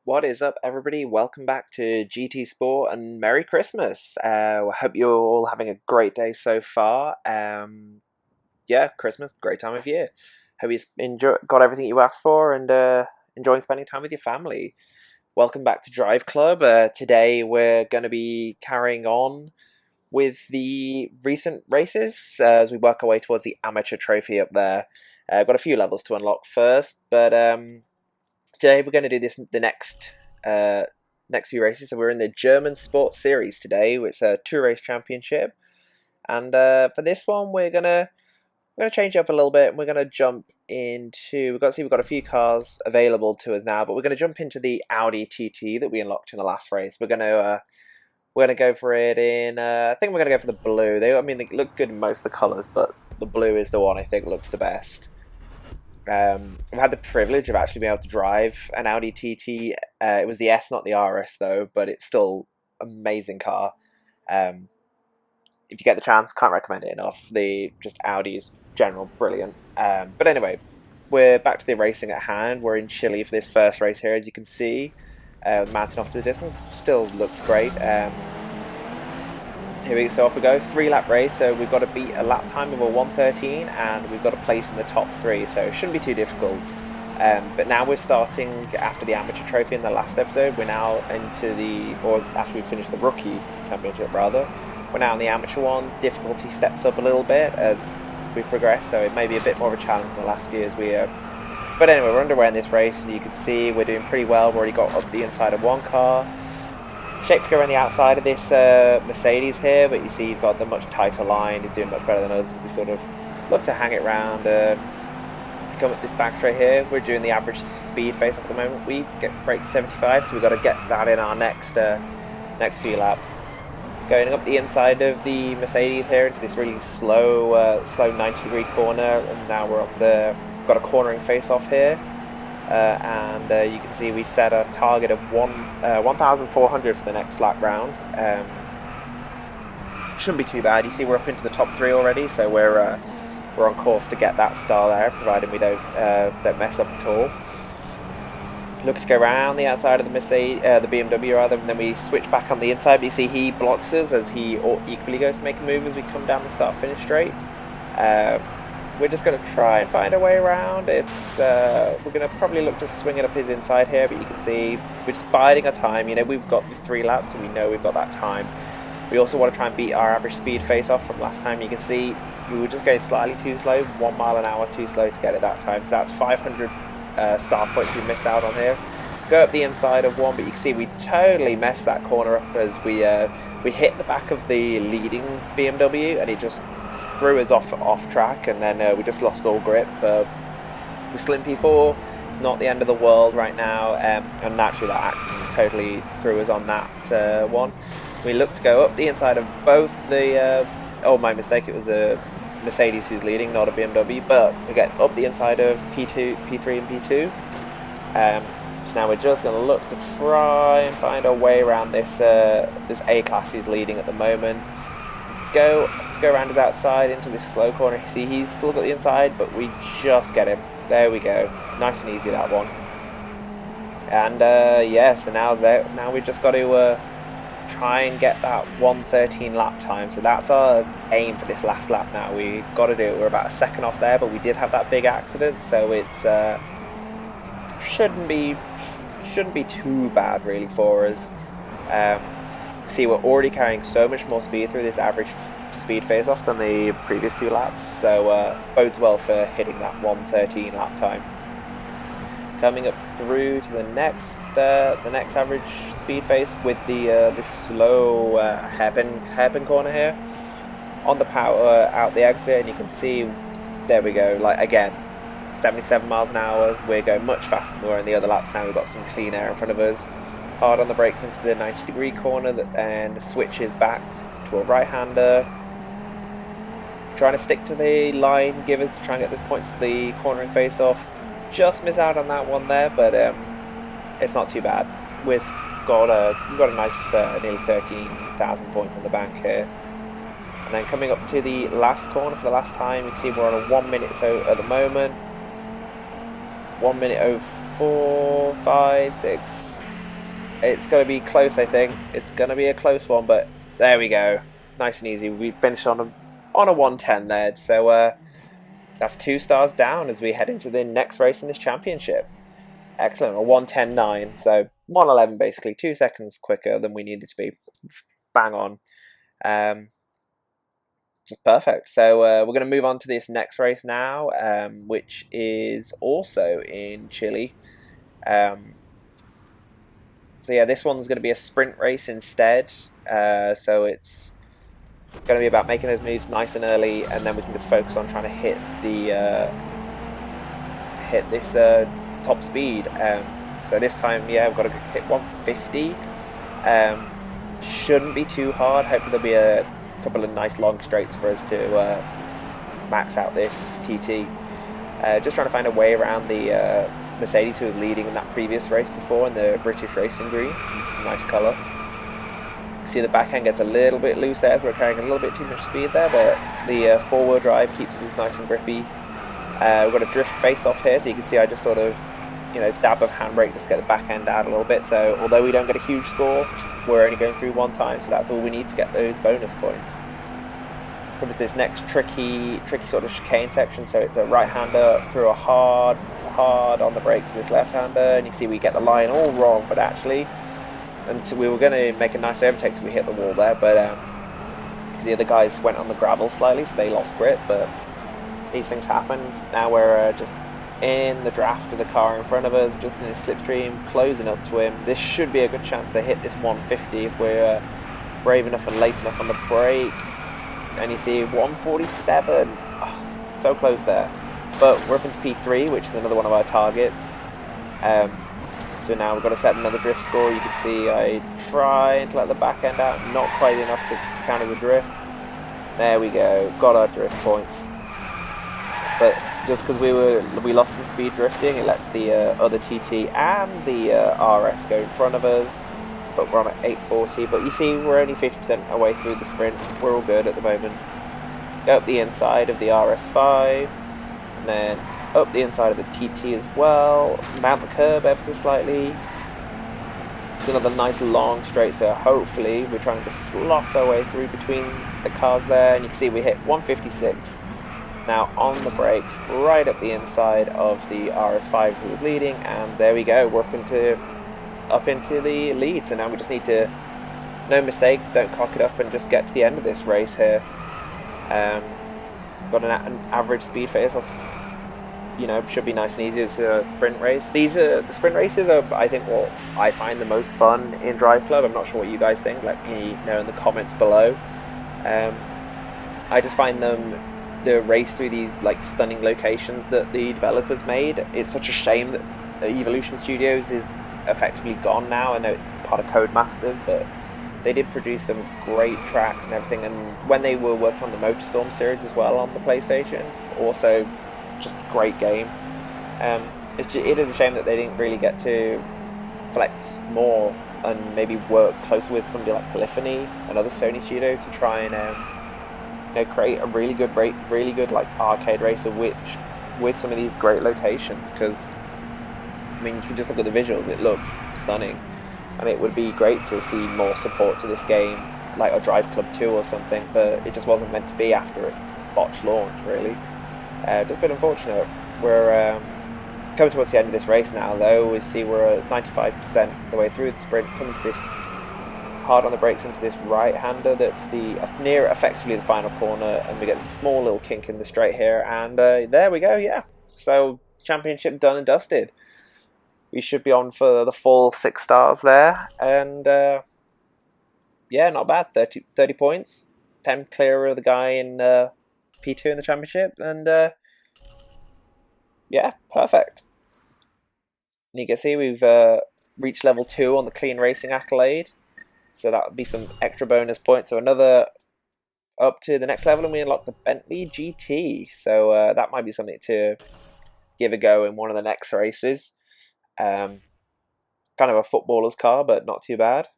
What is up, everybody? Welcome back to GT Sport and Merry Christmas. I hope you're all having a great day so far. Yeah, Christmas, great time of year. Hope got everything you asked for and enjoying spending time with your family. Welcome back to Driveclub. Today we're going to be carrying on with the recent races as we work our way towards the amateur trophy up there. Got a few levels to unlock first, but today we're going to do the next few races. So we're in the German Sports Series today. It's a two-race championship, and for this one we're gonna change up a little bit. We're gonna jump into. We've got a few cars available to us now, but we're gonna jump into the Audi TT that we unlocked in the last race. We're gonna go for it in. I think we're gonna go for the blue. They look good in most of the colours, but the blue is the one I think looks the best. I've had the privilege of actually being able to drive an Audi TT. It was the S, not the RS, though, but it's still an amazing car. If you get the chance, can't recommend it enough. Just Audi's general brilliant. But anyway, we're back to the racing at hand. We're in Chile for this first race here, as you can see. Mountain off to the distance, still looks great. So off we go, 3-lap race, so we've got to beat a lap time of a 1:13 and we've got to place in the top 3, so it shouldn't be too difficult. But now we're starting after the amateur trophy in the last episode. We're now after we finished the rookie championship rather, we're now in the amateur one. Difficulty steps up a little bit as we progress, so it may be a bit more of a challenge in the last few years. But anyway, we're underway in this race and you can see we're doing pretty well. We've already got up the inside of one car. Shaped to go around the outside of this Mercedes here, but you see he's got the much tighter line. He's doing much better than us as we sort of look to hang it round. Come up this back straight here. We're doing the average speed face off at the moment. We get brake 75, so we've got to get that in our next few laps. Going up the inside of the Mercedes here into this really slow 90-degree corner, and now got a cornering face off here. You can see we set a target of 1,400 for the next lap round. Shouldn't be too bad. You see we're up into the top 3 already, so we're on course to get that star there, provided we don't mess up at all. Look to go around the outside of the BMW rather, and then we switch back on the inside. But you see he blocks us as he equally goes to make a move as we come down the start-finish straight. We're just going to try and find a way around. We're going to probably look to swing it up his inside here, but you can see we're just biding our time. You know, we've got the 3 laps, so we know we've got that time. We also want to try and beat our average speed face-off from last time. You can see we were just going slightly too slow, 1 mile an hour too slow to get it that time. So that's 500 star points we missed out on here. Go up the inside of one, but you can see we totally messed that corner up as we hit the back of the leading BMW, and it just threw us off track, and then we just lost all grip. We're still in P4. It's not the end of the world right now, and naturally that accident totally threw us on that one. We look to go up the inside of both the my mistake, it was a Mercedes who's leading, not a BMW, but we get up the inside of P3 and P2. So now we're just going to look to try and find our way around this A-Class who's leading at the moment. Go around his outside into this slow corner. You see he's still got the inside, but we just get him. There we go. Nice and easy, that one. And so now we've just got to try and get that 1:13 lap time. So that's our aim for this last lap now. We got to do it. We're about a second off there, but we did have that big accident, so it's shouldn't be too bad really for us. See, we're already carrying so much more speed through this average speed face-off than the previous few laps, so bodes well for hitting that 1:13 lap time. Coming up through to the next average speed face with this slow hairpin corner here. On the power out the exit, and you can see, there we go, like again, 77 miles an hour. We're going much faster than we were in the other laps now. We've got some clean air in front of us. Hard on the brakes into the 90-degree corner and switches back to a right-hander. Trying to stick to the line givers to try and get the points for the cornering face-off. Just miss out on that one there, but it's not too bad. We've got a nice nearly 13,000 points in the bank here. And then coming up to the last corner for the last time, you can see we're on a 1 minute so at the moment. 1 minute 04, 5, 6, It's going to be close, I think. It's going to be a close one, but there we go. Nice and easy. We finished on a 110 there. So that's 2 stars down as we head into the next race in this championship. Excellent. A 110.9. So 111 basically. 2 seconds quicker than we needed to be. Bang on. Just perfect. So we're going to move on to this next race now, which is also in Chile. So yeah, this one's going to be a sprint race instead. So it's going to be about making those moves nice and early, and then we can just focus on trying to hit this top speed. So this time, yeah, we've got to hit 150. Shouldn't be too hard. Hopefully there'll be a couple of nice long straights for us to max out this TT. Just trying to find a way around the Mercedes, who was leading in that previous race before in the British Racing Green. It's a nice colour. See, the backhand gets a little bit loose there as we're carrying a little bit too much speed there, but the four-wheel drive keeps us nice and grippy. We've got a drift face-off here, so you can see I just sort of, dab of handbrake just to get the back end out a little bit. So although we don't get a huge score, we're only going through one time, so that's all we need to get those bonus points. Comes this next tricky sort of chicane section. So it's a right-hander through a hard on the brakes for this left-hander, and you see we get the line all wrong, but actually, and so we were going to make a nice overtake till we hit the wall there, but the other guys went on the gravel slightly, so they lost grip. But these things happen. Now we're just in the draft of the car in front of us, just in his slipstream, closing up to him. This should be a good chance to hit this 150 if we're brave enough and late enough on the brakes. And you see 147. Oh, so close there. But we're up into P3, which is another one of our targets. So now we've got to set another drift score. You can see I tried to let the back end out, not quite enough to counter the drift. There we go, got our drift points. But just because we lost some speed drifting, it lets the other TT and the RS go in front of us. But we're on at 840. But you see, we're only 50% away through the sprint. We're all good at the moment. Go up the inside of the RS5, and then up the inside of the TT as well. Mount the curb ever so slightly. It's another nice long straight, so hopefully we're trying to slot our way through between the cars there. And you can see we hit 156. Now on the brakes, right up the inside of the RS5 who was leading, and there we go. We're up into the lead. So now we just need to, no mistakes, don't cock it up, and just get to the end of this race here. Got an average speed face-off. Should be nice and easy. It's a sprint race. The sprint races are, I think, what I find the most fun in Driveclub. I'm not sure what you guys think. Let me know in the comments below. I just find the race through these stunning locations that the developers made. It's such a shame that Evolution Studios is effectively gone now. I know it's part of Codemasters, but they did produce some great tracks and everything. And when they were working on the MotorStorm series as well on the PlayStation, also just great game. It is a shame that they didn't really get to flex more and maybe work closer with somebody like Polyphony, another Sony studio, to try and create a really good arcade racer with some of these great locations. Because you can just look at the visuals; it looks stunning, and it would be great to see more support to this game, like a Driveclub 2 or something. But it just wasn't meant to be after its botched launch, really. Just a bit unfortunate. We're coming towards the end of this race now, though. We see we're at 95% the way through the sprint, coming to this hard on the brakes into this right-hander that's near effectively the final corner, and we get a small little kink in the straight here, and there we go. Yeah, so championship done and dusted. We should be on for the full 6 stars there, and yeah, not bad. 30 points, 10 clear of the guy in P2 in the championship, and yeah, perfect. And you can see we've reached level 2 on the clean racing accolade, so that would be some extra bonus points. So another up to the next level, and we unlock the Bentley GT. So that might be something to give a go in one of the next races. Kind of a footballer's car, but not too bad.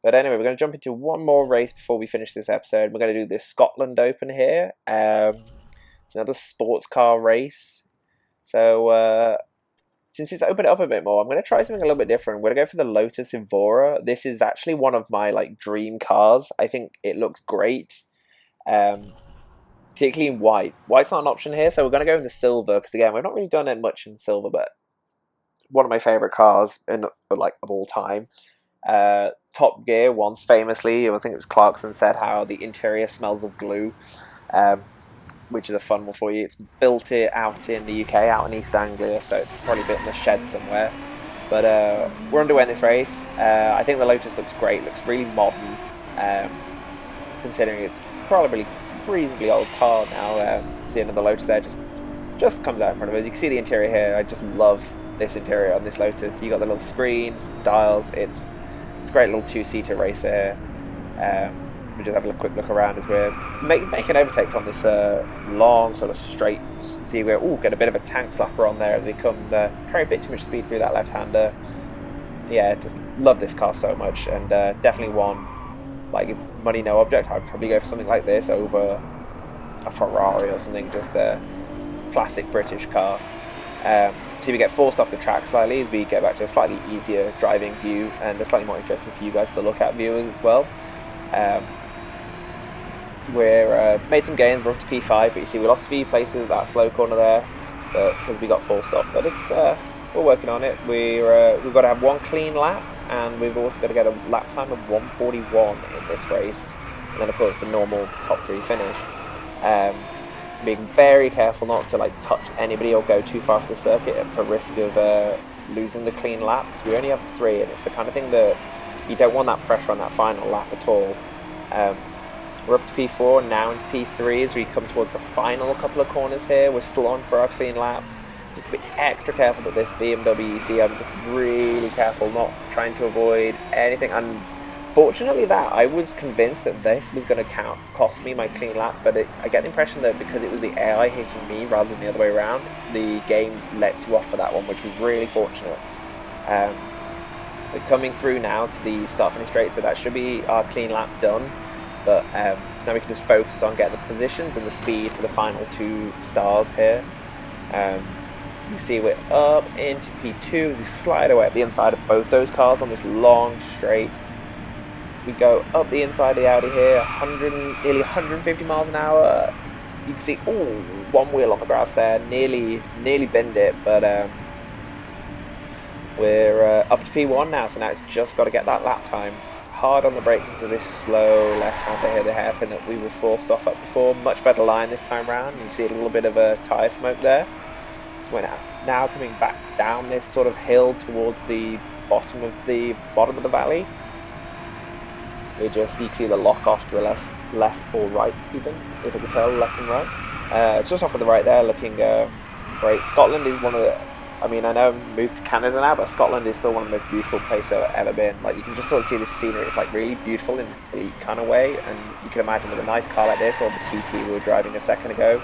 But anyway, we're going to jump into one more race before we finish this episode. We're going to do this Scotland Open here. It's another sports car race. So since it's opened it up a bit more, I'm going to try something a little bit different. I'm going to go for the Lotus Evora. This is actually one of my like dream cars. I think it looks great, particularly in white. White's not an option here, so we're going to go in the silver because again, we've not really done it much in silver, but one of my favorite cars in like of all time. Top Gear once famously, I think it was Clarkson, said how the interior smells of glue, which is a fun one for you. It's built it out in the UK, out in East Anglia, so it's probably built in a shed somewhere. But we're underway in this race. I think the Lotus looks great, looks really modern, considering it's probably a reasonably old car now. Seeing the Lotus there just comes out in front of us. You can see the interior here. I just love this interior on this Lotus. You got the little screens, dials. It's a great little two-seater racer here. We just have a quick look around as we're making overtakes on this long sort of straight. See, we get a bit of a tank slapper on there as we carry a bit too much speed through that left-hander. Yeah, just love this car so much, and definitely one, like, if money no object, I'd probably go for something like this over a Ferrari or something, just a classic British car. So we get forced off the track slightly as we get back to a slightly easier driving view and a slightly more interesting for you guys to look at, viewers, as well. We're made some gains, we're up to P5, but you see we lost a few places at that slow corner there because we got forced off, but it's we're working on it. We've got to have one clean lap, and we've also got to get a lap time of 1:41 in this race, and then of course the normal top 3 finish. Being very careful not to like touch anybody or go too far off the circuit for risk of losing the clean lap, because we only have 3, and it's the kind of thing that you don't want that pressure on that final lap at all. We're up to P4, now into P3 as we come towards the final couple of corners here. We're still on for our clean lap. Just be extra careful that this BMW, you see, I'm just really careful, not trying to avoid anything. And fortunately I was convinced that this was going to cost me my clean lap, but I get the impression that because it was the AI hitting me rather than the other way around, the game lets you off for that one, which was really fortunate. We're coming through now to the start-finish straight, so that should be our clean lap done. But so now we can just focus on getting the positions and the speed for the final 2 stars here. You see we're up into P2 as we slide away at the inside of both those cars on this long straight. We go up the inside of the Audi here, nearly 150 miles an hour. You can see, one wheel on the grass there, nearly binned it, but we're up to P1 now, so now it's just got to get that lap time. Hard on the brakes into this slow left-hander here, the hairpin that we were forced off at before. Much better line this time round. You see a little bit of a tyre smoke there. So we're now coming back down this sort of hill towards the bottom of the valley. You can see the lock off to the left or right, even, if I can tell, left and right. Just off to the right there, looking great. Scotland is one of the, I mean, I know I've moved to Canada now, but Scotland is still one of the most beautiful places I've ever been. Like, you can just sort of see this scenery. It's like really beautiful in the elite kind of way, and you can imagine with a nice car like this, or the TT we were driving a second ago,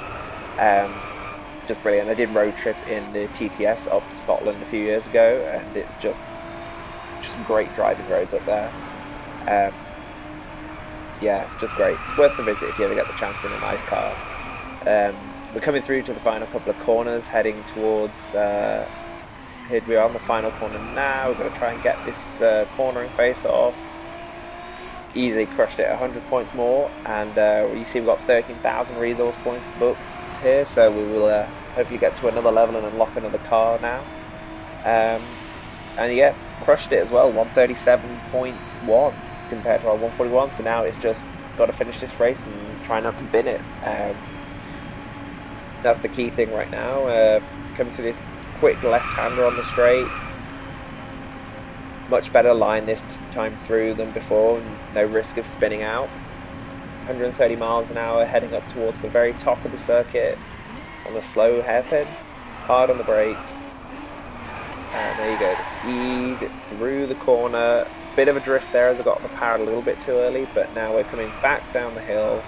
just brilliant. I did road trip in the TTS up to Scotland a few years ago, and it's just great driving roads up there. Yeah, it's just great. It's worth the visit if you ever get the chance in a nice car. We're coming through to the final couple of corners, heading towards, here we are on the final corner now. We're going to try and get this cornering face off. Easily crushed it, 100 points more, and you see we've got 13,000 resource points booked here, so we will hopefully get to another level and unlock another car now. And yeah, crushed it as well, 137.1 compared to our 141, so now it's just got to finish this race and try not to bin it. That's the key thing right now. Coming through this quick left-hander on the straight. Much better line this time through than before. No risk of spinning out. 130 miles an hour heading up towards the very top of the circuit on the slow hairpin. Hard on the brakes. And there you go. Just ease it through the corner. Bit of a drift there as I got on the power a little bit too early, but now we're coming back down the hill.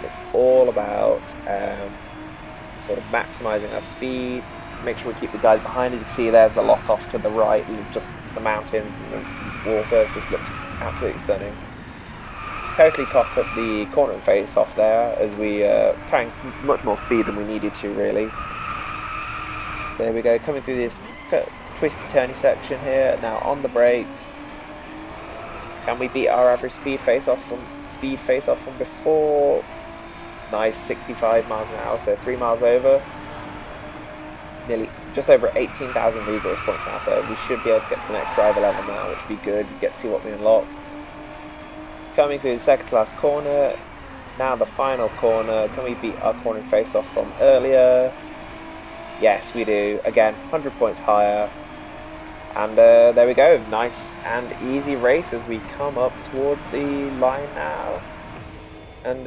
It's all about sort of maximising our speed, make sure we keep the guys behind. As you can see, there's the lock off to the right, just the mountains and the water just looks absolutely stunning. Totally cocked up the corner and face off there as we carrying much more speed than we needed to, really. There we go, coming through this twisty turny section here. Now on the brakes. Can we beat our average speed face off from before? Nice, 65 miles an hour, so 3 miles over. Nearly just over 18,000 resource points now, so we should be able to get to the next driver level now, which would be good. Get to see what we unlock. Coming through the second to last corner. Now the final corner. Can we beat our corner face off from earlier? Yes, we do. Again, 100 points higher. And there we go. Nice and easy race as we come up towards the line now. And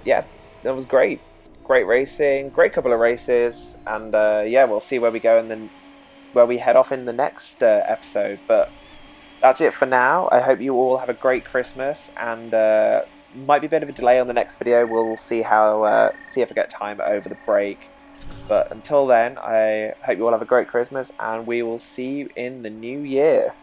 yeah, that was great. Great racing. Great couple of races. And yeah, we'll see where we go and then where we head off in the next episode. But that's it for now. I hope you all have a great Christmas. And might be a bit of a delay on the next video. We'll see how see if I get time over the break. But until then, I hope you all have a great Christmas, and we will see you in the new year.